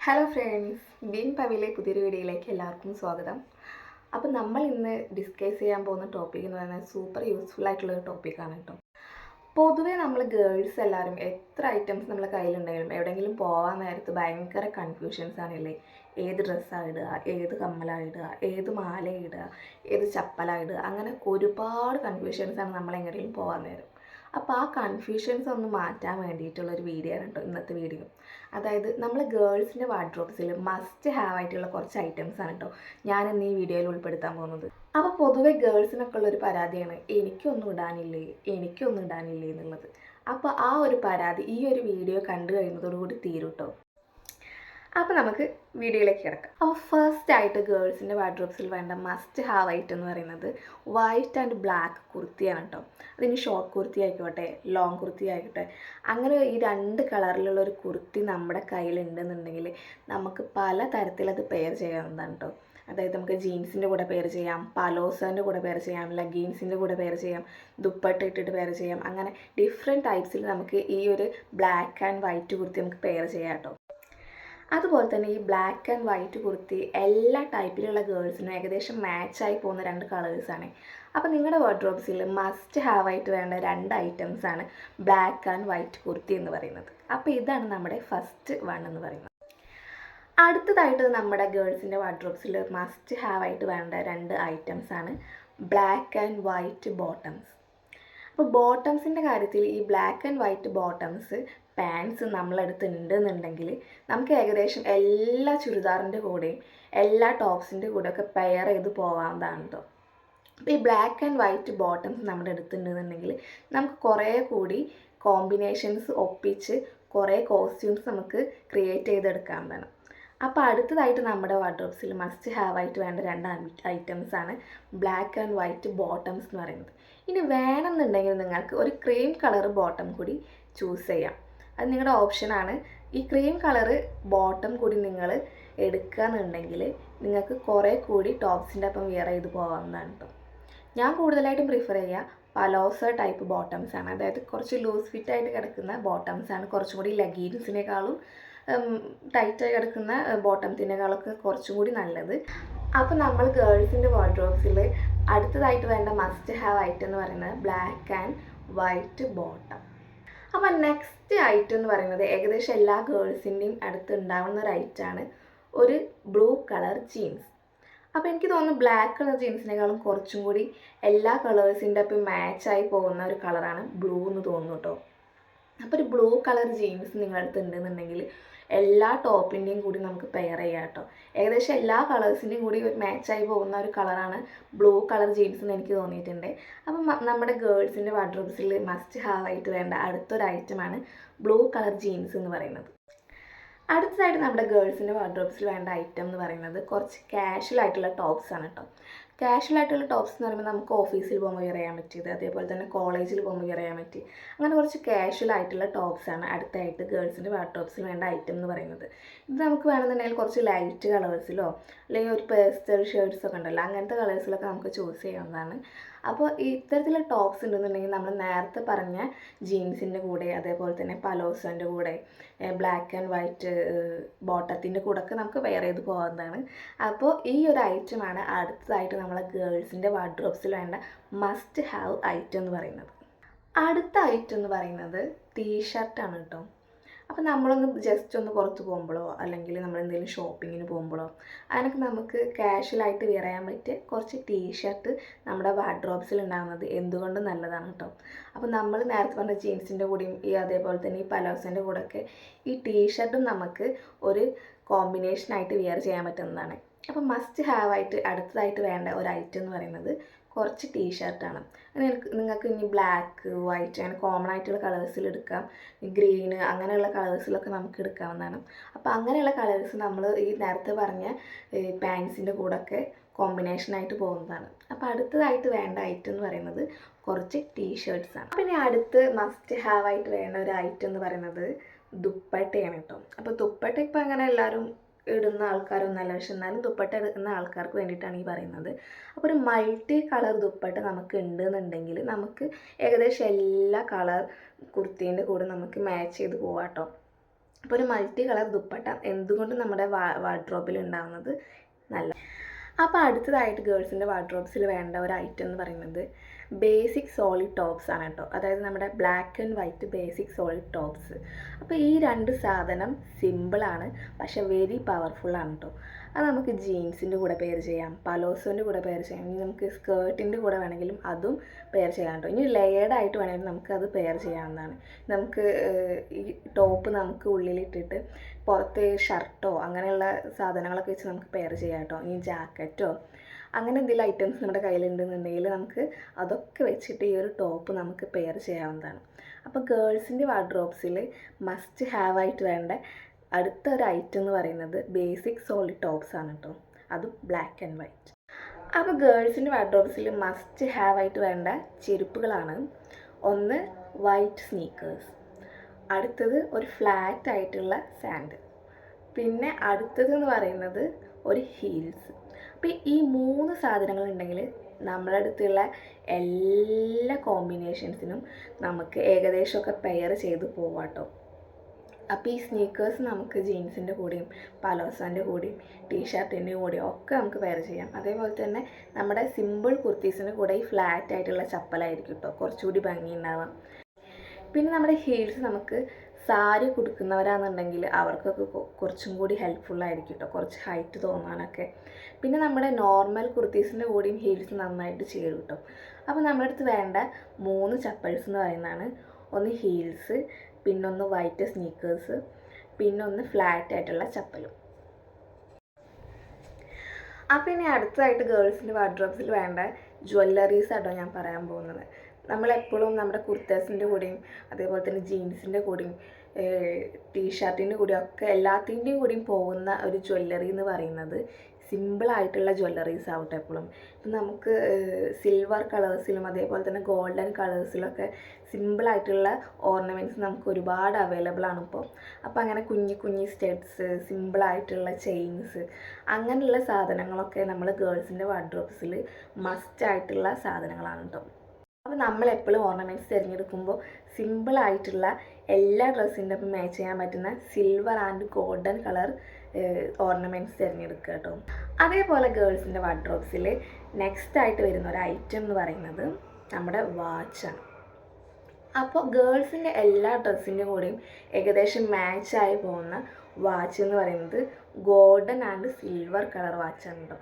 Hello friends, been പവിലെ പുതിയൊരു വീഡിയോയിലേക്ക് എല്ലാവർക്കും സ്വാഗതം. അപ്പോൾ നമ്മൾ ഇന്ന് ഡിസ്കസ് ചെയ്യാൻ പോകുന്ന ടോപ്പിക് എന്ന് പറയുന്നത് സൂപ്പർ യൂസ്ഫുൾ ആയിട്ടുള്ളൊരു ടോപ്പിക്കാണ് കേട്ടോ. പൊതുവേ നമ്മൾ ഗേൾസ് എല്ലാവരും എത്ര ഐറ്റംസ് നമ്മളെ കയ്യിലുണ്ടെങ്കിലും എവിടെയെങ്കിലും പോകാൻ നേരത്ത് ഭയങ്കര കൺഫ്യൂഷൻസ് ആണല്ലേ. ഏത് ഡ്രസ്സാണ് ഇടുക, ഏത് കമ്മലാണ് ഇടുക, ഏത് മാല ഇടുക, ഏത് ചപ്പലാണ് ഇടുക, അങ്ങനെ ഒരുപാട് കൺഫ്യൂഷൻസാണ് നമ്മൾ എങ്ങനെയും പോകാൻ നേരം. അപ്പോൾ ആ കൺഫ്യൂഷൻസ് ഒന്ന് മാറ്റാൻ വേണ്ടിയിട്ടുള്ളൊരു വീഡിയോ ആണ് കേട്ടോ ഇന്നത്തെ വീഡിയോ. അതായത് നമ്മൾ ഗേൾസിൻ്റെ വാർഡ്രോബ്സിൽ മസ്റ്റ് ഹാവ് ആയിട്ടുള്ള കുറച്ച് ഐറ്റംസ് ആണ് കേട്ടോ ഞാൻ ഇന്ന് ഈ വീഡിയോയിൽ ഉൾപ്പെടുത്താൻ പോകുന്നത്. അപ്പോൾ പൊതുവെ ഗേൾസിനൊക്കെ ഉള്ളൊരു പരാതിയാണ് എനിക്കൊന്നും ഇടാനില്ലേ എന്നുള്ളത്. അപ്പോൾ ആ ഒരു പരാതി ഈ ഒരു വീഡിയോ കണ്ടു കഴിയുന്നതോടുകൂടി തീരും കേട്ടോ. അപ്പോൾ നമുക്ക് വീഡിയോയിലേക്ക് കിടക്കാം. അപ്പോൾ ഫസ്റ്റ് ആയിട്ട് ഗേൾസിൻ്റെ വാർഡ്രോബ്സിൽ വേണ്ട മസ്റ്റ് ഹാവ് ഐറ്റം എന്ന് പറയുന്നത് വൈറ്റ് ആൻഡ് ബ്ലാക്ക് കുർത്തിയാണ് കേട്ടോ. അതിന് ഷോർട്ട് കുർത്തി ആയിക്കോട്ടെ, ലോങ് കുർത്തി ആയിക്കോട്ടെ, അങ്ങനെ ഈ രണ്ട് കളറിലുള്ള ഒരു കുർത്തി നമ്മുടെ കയ്യിലുണ്ടെന്നുണ്ടെങ്കിൽ നമുക്ക് പല തരത്തിലത് പെയർ ചെയ്യാവുന്നതാണ് കേട്ടോ. അതായത് നമുക്ക് ജീൻസിൻ്റെ കൂടെ പെയർ ചെയ്യാം, പലോസോൻ്റെ കൂടെ പെയർ ചെയ്യാം, ലെഗീൻസിൻ്റെ കൂടെ പെയർ ചെയ്യാം, ദുപ്പട്ട ഇട്ടിട്ട് പെയർ ചെയ്യാം. അങ്ങനെ ഡിഫറെൻറ്റ് ടൈപ്സിൽ നമുക്ക് ഈ ഒരു ബ്ലാക്ക് ആൻഡ് വൈറ്റ് കുർത്തി നമുക്ക് പെയർ ചെയ്യാം കേട്ടോ. അതുപോലെ തന്നെ ഈ ബ്ലാക്ക് ആൻഡ് വൈറ്റ് കുർത്തി എല്ലാ ടൈപ്പിലുള്ള ഗേൾസിനും ഏകദേശം മാച്ചായി പോകുന്ന രണ്ട് കളേഴ്സാണ്. അപ്പോൾ നിങ്ങളുടെ വാർഡ്രോബ്സിൽ മസ്റ്റ് ഹാവ് ആയിട്ട് വേണ്ട രണ്ട് ഐറ്റംസാണ് ബ്ലാക്ക് ആൻഡ് വൈറ്റ് കുർത്തി എന്ന് പറയുന്നത്. അപ്പോൾ ഇതാണ് നമ്മുടെ ഫസ്റ്റ് വൺ എന്ന് പറയുന്നത്. അടുത്തതായിട്ട് നമ്മുടെ ഗേൾസിൻ്റെ വാർഡ്രോബ്സിൽ മസ്റ്റ് ഹാവ് ആയിട്ട് വേണ്ട രണ്ട് ഐറ്റംസാണ് ബ്ലാക്ക് ആൻഡ് വൈറ്റ് ബോട്ടംസ്. അപ്പോൾ ബോട്ടംസിൻ്റെ കാര്യത്തിൽ ഈ black and white bottoms pants നമ്മളടുത്ത് ഉണ്ടെന്നുണ്ടെങ്കിൽ നമുക്ക് ഏകദേശം എല്ലാ ചുരിദാറിൻ്റെ കൂടെയും എല്ലാ ടോപ്സിൻ്റെ കൂടെയൊക്കെ പെയർ ചെയ്ത് പോകാവുന്നതാണ് കേട്ടോ. അപ്പോൾ ഈ ബ്ലാക്ക് ആൻഡ് വൈറ്റ് ബോട്ടംസ് നമ്മുടെ അടുത്തുണ്ടെന്നുണ്ടെങ്കിൽ നമുക്ക് കുറേ കൂടി കോമ്പിനേഷൻസ് ഒപ്പിച്ച് കുറേ കോസ്റ്റ്യൂംസ് നമുക്ക് ക്രിയേറ്റ് ചെയ്തെടുക്കാവുന്നതാണ്. അപ്പോൾ അടുത്തതായിട്ട് നമ്മുടെ വാർഡ്രോബ്സിൽ മസ്റ്റ് ഹാവ് ആയിട്ട് വേണ്ട രണ്ട് ഐറ്റംസാണ് ബ്ലാക്ക് ആൻഡ് വൈറ്റ് ബോട്ടംസ് എന്ന് പറയുന്നത്. ഇനി വേണമെന്നുണ്ടെങ്കിൽ നിങ്ങൾക്ക് ഒരു ക്രീം കളർ ബോട്ടം കൂടി ചൂസ് ചെയ്യാം. അത് നിങ്ങളുടെ ഓപ്ഷനാണ്. ഈ ക്രീം കളറ് ബോട്ടം കൂടി നിങ്ങൾ എടുക്കുകയെന്നുണ്ടെങ്കിൽ നിങ്ങൾക്ക് കുറേ കൂടി ടോപ്സിൻ്റെ ഒപ്പം വെയർ ചെയ്ത് പോകാവുന്നതാണ് കേട്ടോ. ഞാൻ കൂടുതലായിട്ടും പ്രിഫർ ചെയ്യുക പലോസോ ടൈപ്പ് ബോട്ടംസാണ്. അതായത് കുറച്ച് ലൂസ് ഫിറ്റായിട്ട് കിടക്കുന്ന ബോട്ടംസാണ് കുറച്ചും കൂടി ലെഗീൻസിനേക്കാളും ടൈറ്റായി കിടക്കുന്ന ബോട്ടംസിനേക്കാളൊക്കെ കുറച്ചും കൂടി നല്ലത്. അപ്പോൾ നമ്മൾ ഗേൾസിൻ്റെ വാർഡ്രോബ്സിൽ അടുത്തതായിട്ട് വേണ്ട മസ്റ്റ് ഹാവ് ഐറ്റം എന്ന് പറയുന്നത് ബ്ലാക്ക് ആൻഡ് വൈറ്റ് ബോട്ടം. അപ്പോൾ നെക്സ്റ്റ് ഐറ്റം എന്ന് പറയുന്നത് ഏകദേശം എല്ലാ ഗേൾസിൻ്റെയും അടുത്ത് ഉണ്ടാവുന്ന ഒരു ഐറ്റമാണ് ഒരു ബ്ലൂ കളർ ജീൻസ്. അപ്പോൾ എനിക്ക് തോന്നുന്നു ബ്ലാക്ക് കളർ ജീൻസിനേക്കാളും കുറച്ചും കൂടി എല്ലാ കളേഴ്സിൻ്റെ ഒപ്പം മാച്ചായി പോകുന്ന ഒരു കളറാണ് ബ്ലൂ എന്ന് തോന്നുന്നു കേട്ടോ. അപ്പോൾ ഒരു ബ്ലൂ കളർ ജീൻസ് നിങ്ങളുടെ അടുത്ത് ഉണ്ടെന്നുണ്ടെങ്കിൽ എല്ലാ ടോപ്പിൻ്റെയും കൂടി നമുക്ക് പെയർ ചെയ്യാം കേട്ടോ. ഏകദേശം എല്ലാ കളേഴ്സിൻ്റെയും കൂടി മാച്ചായി പോകുന്ന ഒരു കളറാണ് ബ്ലൂ കളർ ജീൻസ് എന്ന് എനിക്ക് തോന്നിയിട്ടുണ്ട്. അപ്പം നമ്മുടെ ഗേൾസിൻ്റെ വാർഡ്രോബ്സിൽ മസ്റ്റ് ഹാവ് ആയിട്ട് വേണ്ട അടുത്തൊരു ഐറ്റമാണ് ബ്ലൂ കളർ ജീൻസ് എന്ന് പറയുന്നത്. അടുത്തതായിട്ട് നമ്മുടെ ഗേൾസിൻ്റെ വാർഡ്രോബ്സിൽ വേണ്ട ഐറ്റം എന്ന് പറയുന്നത് കുറച്ച് കാഷ്വൽ ആയിട്ടുള്ള ടോപ്സ് ആണ് കേട്ടോ. കാഷ്വൽ ആയിട്ടുള്ള ടോപ്സ് എന്ന് പറയുമ്പോൾ നമുക്ക് ഓഫീസിൽ പോകുമ്പോൾ വെയർ ചെയ്യാൻ പറ്റിയത്, അതേപോലെ തന്നെ കോളേജിൽ പോകുമ്പോൾ വെയർ ചെയ്യാൻ പറ്റി, അങ്ങനെ കുറച്ച് കാഷ്വൽ ആയിട്ടുള്ള ടോപ്സാണ് അടുത്തായിട്ട് ഗേൾസിൻ്റെ വാർഡ്രോബ്സിൽ വേണ്ട ഐറ്റം എന്ന് പറയുന്നത്. ഇത് നമുക്ക് വേണമെന്നുണ്ടെങ്കിൽ കുറച്ച് ലൈറ്റ് കളേഴ്സിലോ അല്ലെങ്കിൽ ഒരു പേസ്റ്റൽ ഷർട്ട്സൊക്കെ ഉണ്ടല്ലോ, അങ്ങനത്തെ കളേഴ്സിലൊക്കെ നമുക്ക് ചൂസ് ചെയ്യാവുന്നതാണ്. അപ്പോൾ ഇത്തരത്തിലുള്ള ടോപ്സ് ഉണ്ടെന്നുണ്ടെങ്കിൽ നമ്മൾ നേരത്തെ പറഞ്ഞ ജീൻസിൻ്റെ കൂടെ അതേപോലെ തന്നെ പലോസോൻ്റെ കൂടെ ബ്ലാക്ക് ആൻഡ് വൈറ്റ് ബോട്ടത്തിൻ്റെ കൂടെയൊക്കെ നമുക്ക് വെയർ ചെയ്ത് പോകാവുന്നതാണ്. അപ്പോൾ ഈ ഒരു ഐറ്റമാണ് അടുത്തതായിട്ട് നമ്മളെ ഗേൾസിൻ്റെ വാർഡ്രോബ്സിൽ വേണ്ട മസ്റ്റ് ഹാവ് ഐറ്റം എന്ന് പറയുന്നത്. അടുത്ത ഐറ്റം എന്ന് പറയുന്നത് ടീഷർട്ടാണ് കേട്ടോ. അപ്പോൾ നമ്മളൊന്ന് ജസ്റ്റ് ഒന്ന് പുറത്ത് പോകുമ്പോഴോ അല്ലെങ്കിൽ നമ്മൾ എന്തെങ്കിലും ഷോപ്പിങ്ങിന് പോകുമ്പോഴോ അതിനൊക്കെ നമുക്ക് കാഷ്വലായിട്ട് വെയർ ചെയ്യാൻ പറ്റിയ കുറച്ച് ടീഷർട്ട് നമ്മുടെ വാർഡ്രോബ്സിൽ ഉണ്ടാകുന്നത് എന്തുകൊണ്ടും നല്ലതാണ് കേട്ടോ. അപ്പോൾ നമ്മൾ നേരത്തെ പറഞ്ഞ ജീൻസിൻ്റെ കൂടെയും ഈ അതേപോലെ തന്നെ ഈ പലോസോൻ്റെ കൂടെയൊക്കെ ഈ ടീഷർട്ടും നമുക്ക് ഒരു കോമ്പിനേഷനായിട്ട് വെയർ ചെയ്യാൻ പറ്റുന്നതാണ്. അപ്പോൾ മസ്റ്റ് ഹാവ് ആയിട്ട് അടുത്തതായിട്ട് വേണ്ട ഒരു ഐറ്റം എന്ന് പറയുന്നത് കുറച്ച് ടീഷർട്ടാണ്. നിങ്ങൾക്ക് ഇനി ബ്ലാക്ക് വൈറ്റ് അങ്ങനെ കോമൺ ആയിട്ടുള്ള കളേഴ്സിൽ എടുക്കാം, ഗ്രീന് അങ്ങനെയുള്ള കളേഴ്സിലൊക്കെ നമുക്ക് എടുക്കാവുന്നതാണ്. അപ്പോൾ അങ്ങനെയുള്ള കളേഴ്സ് നമ്മൾ ഈ നേരത്തെ പറഞ്ഞ പാൻസിൻ്റെ കൂടെയൊക്കെ കോമ്പിനേഷനായിട്ട് പോകുന്നതാണ്. അപ്പോൾ അടുത്തതായിട്ട് വേണ്ട ഐറ്റം എന്ന് പറയുന്നത് കുറച്ച് ടീഷർട്ട്സാണ്. പിന്നെ അടുത്ത് മസ്റ്റ് ഹാവ് ആയിട്ട് വേണ്ട ഒരു ഐറ്റം എന്ന് പറയുന്നത് ദുപ്പട്ടയാണ് കേട്ടോ. അപ്പോൾ ദുപ്പട്ട ഇപ്പോൾ അങ്ങനെ എല്ലാവരും ഇടുന്ന ആൾക്കാരൊന്നല്ല, പക്ഷെ എന്നാലും ദുപ്പട്ട എടുക്കുന്ന ആൾക്കാർക്ക് വേണ്ടിയിട്ടാണ് ഈ പറയുന്നത്. അപ്പോൾ ഒരു മൾട്ടി കളർ ദുപ്പട്ട നമുക്ക് ഉണ്ടെന്നുണ്ടെങ്കിൽ നമുക്ക് ഏകദേശം എല്ലാ കളർ കുർത്തീൻ്റെ കൂടെ നമുക്ക് മാച്ച് ചെയ്ത് പോവാം കേട്ടോ. അപ്പോൾ ഒരു മൾട്ടി കളർ ദുപ്പട്ട എന്തുകൊണ്ടും നമ്മുടെ വാർഡ്രോബിൽ ഉണ്ടാകുന്നത് നല്ല. അപ്പോൾ അടുത്തതായിട്ട് ഗേൾസിൻ്റെ വാർഡ്രോബ്സിൽ വേണ്ട ഒരു ഐറ്റം എന്ന് പറയുന്നത് ബേസിക് സോളിഡ് ടോപ്സ് ആണ് കേട്ടോ. അതായത് നമ്മുടെ black and white basic solid tops. അപ്പോൾ ഈ രണ്ട് സാധനം സിമ്പിളാണ്, പക്ഷേ വെരി പവർഫുള്ളാണ് കേട്ടോ. അത് നമുക്ക് ജീൻസിൻ്റെ കൂടെ പെയർ ചെയ്യാം, പലോസോൻ്റെ കൂടെ പെയർ ചെയ്യാം, ഇനി നമുക്ക് സ്കേർട്ടിൻ്റെ കൂടെ വേണമെങ്കിലും അതും പെയർ ചെയ്യാം കേട്ടോ. ഇനി ലെയേർഡായിട്ട് വേണമെങ്കിൽ നമുക്കത് പെയർ ചെയ്യാവുന്നതാണ്. നമുക്ക് ഈ ടോപ്പ് നമുക്ക് ഉള്ളിലിട്ടിട്ട് പുറത്ത് ഷർട്ടോ അങ്ങനെയുള്ള സാധനങ്ങളൊക്കെ വെച്ച് നമുക്ക് പെയർ ചെയ്യാം കേട്ടോ. ഇനി ജാക്കറ്റോ അങ്ങനെ എന്തെങ്കിലും ഐറ്റംസ് നമ്മുടെ കയ്യിലുണ്ടെന്നുണ്ടെങ്കിൽ നമുക്ക് അതൊക്കെ വെച്ചിട്ട് ഈ ഒരു ടോപ്പ് നമുക്ക് പെയർ ചെയ്യാവുന്നതാണ്. അപ്പോൾ ഗേൾസിൻ്റെ വാർഡ്രോബ്സിൽ മസ്റ്റ് ഹാവ് ആയിട്ട് വേണ്ട അടുത്ത ഒരു ഐറ്റം എന്ന് പറയുന്നത് ബേസിക് സോളിഡ് ടോപ്സ് ആണ് കേട്ടോ. അതും ബ്ലാക്ക് ആൻഡ് വൈറ്റ്. അപ്പോൾ ഗേൾസിൻ്റെ വാർഡ്രോബ്സിൽ മസ്റ്റ് ഹാവ് ആയിട്ട് വേണ്ട ചെരുപ്പുകളാണ്. ഒന്ന് വൈറ്റ് സ്നീക്കേഴ്സ്, അടുത്തത് ഒരു ഫ്ലാറ്റ് ആയിട്ടുള്ള സാൻഡ്, പിന്നെ അടുത്തത് എന്ന് പറയുന്നത് ഒരു ഹീൽസ്. അപ്പോൾ ഈ 3 സാധനങ്ങൾ ഉണ്ടെങ്കിൽ നമ്മുടെ അടുത്തുള്ള എല്ലാ കോമ്പിനേഷൻസിനും നമുക്ക് ഏകദേശമൊക്കെ പെയർ ചെയ്ത് പോവാം കേട്ടോ. അപ്പോൾ ഈ സ്നീക്കേഴ്സ് നമുക്ക് ജീൻസിൻ്റെ കൂടെയും പലോസോൻ്റെ കൂടെയും ടീഷർട്ടിൻ്റെ കൂടെയും ഒക്കെ നമുക്ക് പെയർ ചെയ്യാം. അതേപോലെ തന്നെ നമ്മുടെ സിമ്പിൾ കുർത്തീസിൻ്റെ കൂടെ ഈ ഫ്ലാറ്റ് ആയിട്ടുള്ള ചപ്പലായിരിക്കും കേട്ടോ കുറച്ചുകൂടി ഭംഗി ഉണ്ടാവാം. പിന്നെ നമ്മുടെ ഹീൽസ് നമുക്ക് സാരി കൊടുക്കുന്നവരാണെന്നുണ്ടെങ്കിൽ അവർക്കൊക്കെ കുറച്ചും കൂടി ഹെൽപ്ഫുള്ളായിരിക്കും കേട്ടോ, കുറച്ച് ഹൈറ്റ് തോന്നാനൊക്കെ. പിന്നെ നമ്മുടെ നോർമൽ കുർത്തീസിൻ്റെ കൂടെയും ഹീൽസ് നന്നായിട്ട് ചേരും കേട്ടോ. അപ്പോൾ നമ്മുടെ അടുത്ത് വേണ്ട 3 ചപ്പൽസ് എന്ന് പറയുന്നതാണ് ഒന്ന് ഹീൽസ്, പിന്നൊന്ന് വൈറ്റ് സ്നീക്കേഴ്സ്, പിന്നൊന്ന് ഫ്ലാറ്റ് ആയിട്ടുള്ള ചപ്പലും. അപ്പോൾ ഇനി അടുത്തതായിട്ട് ഗേൾസിൻ്റെ വാർഡ്രോബ്സിൽ വേണ്ട ജ്വല്ലറീസ് ആട്ടോ ഞാൻ പറയാൻ പോകുന്നത്. നമ്മളെപ്പോഴും നമ്മുടെ കുർത്തേഴ്സിൻ്റെ കൂടെയും അതേപോലെ തന്നെ ജീൻസിൻ്റെ കൂടെയും ടീഷർട്ടിൻ്റെ കൂടെയും ഒക്കെ എല്ലാത്തിൻ്റെയും കൂടെയും പോകുന്ന ഒരു ജ്വല്ലറി എന്ന് പറയുന്നത് സിമ്പിളായിട്ടുള്ള ജ്വല്ലറീസ് ആവട്ടെ എപ്പോഴും. ഇപ്പം നമുക്ക് സിൽവർ കളേഴ്സിലും അതേപോലെ തന്നെ ഗോൾഡൻ കളേഴ്സിലൊക്കെ സിമ്പിളായിട്ടുള്ള ഓർണമെൻറ്റ്സ് നമുക്ക് ഒരുപാട് അവൈലബിൾ ആണ് ഇപ്പോൾ. അപ്പോൾ അങ്ങനെ കുഞ്ഞി കുഞ്ഞി സ്റ്റഡ്സ്, സിമ്പിളായിട്ടുള്ള ചെയിൻസ് അങ്ങനെയുള്ള സാധനങ്ങളൊക്കെ നമ്മൾ ഗേൾസിൻ്റെ വാർഡ്രോബ്സിൽ മസ്റ്റായിട്ടുള്ള സാധനങ്ങളാണ് കേട്ടോ. അപ്പോൾ നമ്മളെപ്പോഴും ഓർണമെൻറ്റ്സ് തിരഞ്ഞെടുക്കുമ്പോൾ സിമ്പിളായിട്ടുള്ള എല്ലാ ഡ്രസ്സിൻ്റെ ഒപ്പം മാച്ച് ചെയ്യാൻ പറ്റുന്ന silver and golden colour ornaments തിരഞ്ഞെടുക്കുക കേട്ടോ. അതേപോലെ ഗേൾസിൻ്റെ വാർഡ്രോബ്സിൽ നെക്സ്റ്റ് ആയിട്ട് വരുന്ന ഒരു ഐറ്റം എന്ന് പറയുന്നത് നമ്മുടെ വാച്ചാണ്. അപ്പോൾ ഗേൾസിൻ്റെ എല്ലാ ഡ്രസ്സിൻ്റെ കൂടെയും ഏകദേശം മാച്ചായി പോകുന്ന വാച്ച് എന്ന് പറയുന്നത് ഗോൾഡൻ ആൻഡ് സിൽവർ കളർ വാച്ചാണ് കേട്ടോ.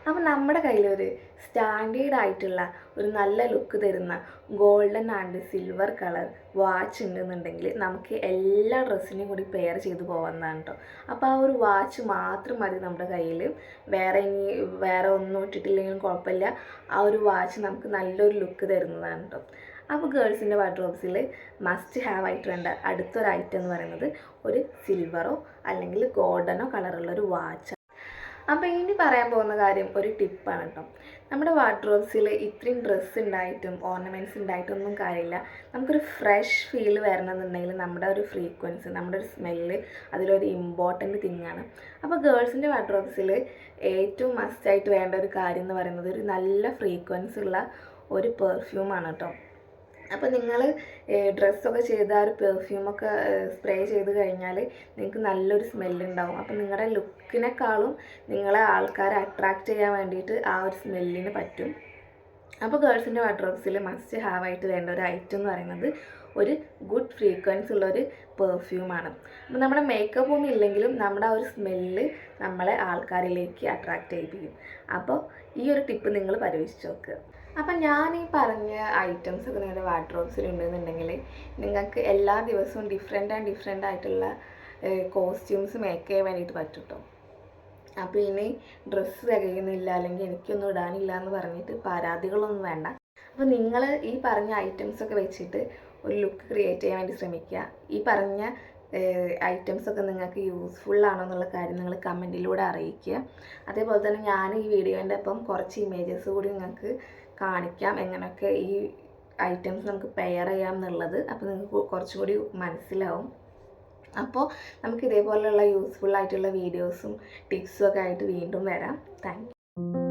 അപ്പോൾ നമ്മുടെ കയ്യിലൊരു സ്റ്റാൻഡേർഡ് ആയിട്ടുള്ള ഒരു നല്ല ലുക്ക് തരുന്ന golden and silver colour watch ഉണ്ടെന്നുണ്ടെങ്കിൽ നമുക്ക് എല്ലാ ഡ്രസ്സിനെയും കൂടി പെയർ ചെയ്ത് പോകാവുന്നതാണ് കേട്ടോ. അപ്പോൾ ആ ഒരു വാച്ച് മാത്രം മതി നമ്മുടെ കയ്യിൽ, വേറെ ഒന്നും ഇട്ടിട്ടില്ലെങ്കിലും കുഴപ്പമില്ല. ആ ഒരു വാച്ച് നമുക്ക് നല്ലൊരു ലുക്ക് തരുന്നതാണ് കേട്ടോ. അപ്പോൾ ഗേൾസിൻ്റെ വാർഡ്രോബ്സിൽ മസ്റ്റ് ഹാവ് ആയിട്ട് വേണ്ട അടുത്തൊരു ഐറ്റം എന്ന് പറയുന്നത് ഒരു സിൽവറോ അല്ലെങ്കിൽ ഗോൾഡനോ കളറുള്ളൊരു വാച്ച്. അപ്പോൾ ഇനി പറയാൻ പോകുന്ന കാര്യം ഒരു ടിപ്പാണ് കേട്ടോ. നമ്മുടെ വാർഡ്രോബ്സിൽ ഇത്രയും ഡ്രസ്സ് ഉണ്ടായിട്ടും ഓർണമെൻറ്റ്സ് ഉണ്ടായിട്ടൊന്നും കാര്യമില്ല. നമുക്കൊരു ഫ്രഷ് ഫീൽ വരണമെന്നുണ്ടെങ്കിൽ നമ്മുടെ ഒരു ഫ്രീക്വൻസി, നമ്മുടെ ഒരു സ്മെല്ല് അതിലൊരു ഇമ്പോർട്ടൻറ്റ് തിങ്ങാണ്. അപ്പോൾ ഗേൾസിൻ്റെ വാർഡ്രോബ്സിൽ ഏറ്റവും മസ്റ്റായിട്ട് വേണ്ട ഒരു കാര്യം എന്ന് പറയുന്നത് ഒരു നല്ല ഫ്രീക്വൻസി ഉള്ള ഒരു പെർഫ്യൂമാണ് കേട്ടോ. അപ്പോൾ നിങ്ങൾ ഡ്രസ്സൊക്കെ ചെയ്ത് ആ ഒരു പെർഫ്യൂമൊക്കെ സ്പ്രേ ചെയ്ത് കഴിഞ്ഞാൽ നിങ്ങൾക്ക് നല്ലൊരു സ്മെല്ലുണ്ടാവും. അപ്പോൾ നിങ്ങളുടെ ലുക്കിനേക്കാളും നിങ്ങളെ ആൾക്കാരെ അട്രാക്റ്റ് ചെയ്യാൻ വേണ്ടിയിട്ട് ആ ഒരു സ്മെല്ലിന് പറ്റും. അപ്പോൾ ഗേൾസിൻ്റെ വാർഡ്രോബ്സിൽ മസ്റ്റ് ഹാവ് ആയിട്ട് വേണ്ട ഒരു ഐറ്റം എന്ന് പറയുന്നത് ഒരു ഗുഡ് ഫ്രീക്വൻസി ഉള്ളൊരു പെർഫ്യൂമാണ്. അപ്പോൾ നമ്മുടെ മേക്കപ്പ് ഒന്നും ഇല്ലെങ്കിലും നമ്മുടെ ആ ഒരു സ്മെല്ല് നമ്മളെ ആൾക്കാരിലേക്ക് അട്രാക്റ്റ് ചെയ്യിപ്പിക്കും. അപ്പോൾ ഈ ഒരു ടിപ്പ് നിങ്ങൾ പരീക്ഷിച്ച് നോക്കുക. അപ്പം ഞാൻ ഈ പറഞ്ഞ ഐറ്റംസൊക്കെ നിങ്ങളുടെ വാർഡ്രോബ്സിൽ ഉണ്ടെന്നുണ്ടെങ്കിൽ നിങ്ങൾക്ക് എല്ലാ ദിവസവും ഡിഫറെൻ്റ് ആയിട്ടുള്ള കോസ്റ്റ്യൂംസ് മേക്ക് ചെയ്യാൻ വേണ്ടിയിട്ട് പറ്റും കേട്ടോ. അപ്പോൾ ഇനി ഡ്രസ്സ് തികയുന്നില്ല അല്ലെങ്കിൽ എനിക്കൊന്നും ഇടാനില്ല എന്ന് പറഞ്ഞിട്ട് പരാതികളൊന്നും വേണ്ട. അപ്പോൾ നിങ്ങൾ ഈ പറഞ്ഞ ഐറ്റംസൊക്കെ വെച്ചിട്ട് ഒരു ലുക്ക് ക്രിയേറ്റ് ചെയ്യാൻ വേണ്ടി ശ്രമിക്കുക. ഈ പറഞ്ഞ ഐറ്റംസൊക്കെ നിങ്ങൾക്ക് യൂസ്ഫുള്ളാണോ എന്നുള്ള കാര്യം നിങ്ങൾ കമൻറ്റിലൂടെ അറിയിക്കുക. അതേപോലെ തന്നെ ഞാൻ ഈ വീഡിയോൻ്റെ ഒപ്പം കുറച്ച് ഇമേജസ് കൂടി നിങ്ങൾക്ക് കാണിക്കാം എങ്ങനെയൊക്കെ ഈ ഐറ്റംസ് നമുക്ക് പെയർ ചെയ്യാം എന്നുള്ളത്. അപ്പോൾ നിങ്ങൾക്ക് കുറച്ചും കൂടി മനസ്സിലാവും. അപ്പോൾ നമുക്ക് ഇതേപോലെയുള്ള യൂസ്ഫുൾ ആയിട്ടുള്ള വീഡിയോസും ടിപ്സും ഒക്കെ ആയിട്ട് വീണ്ടും വരാം. Thank you.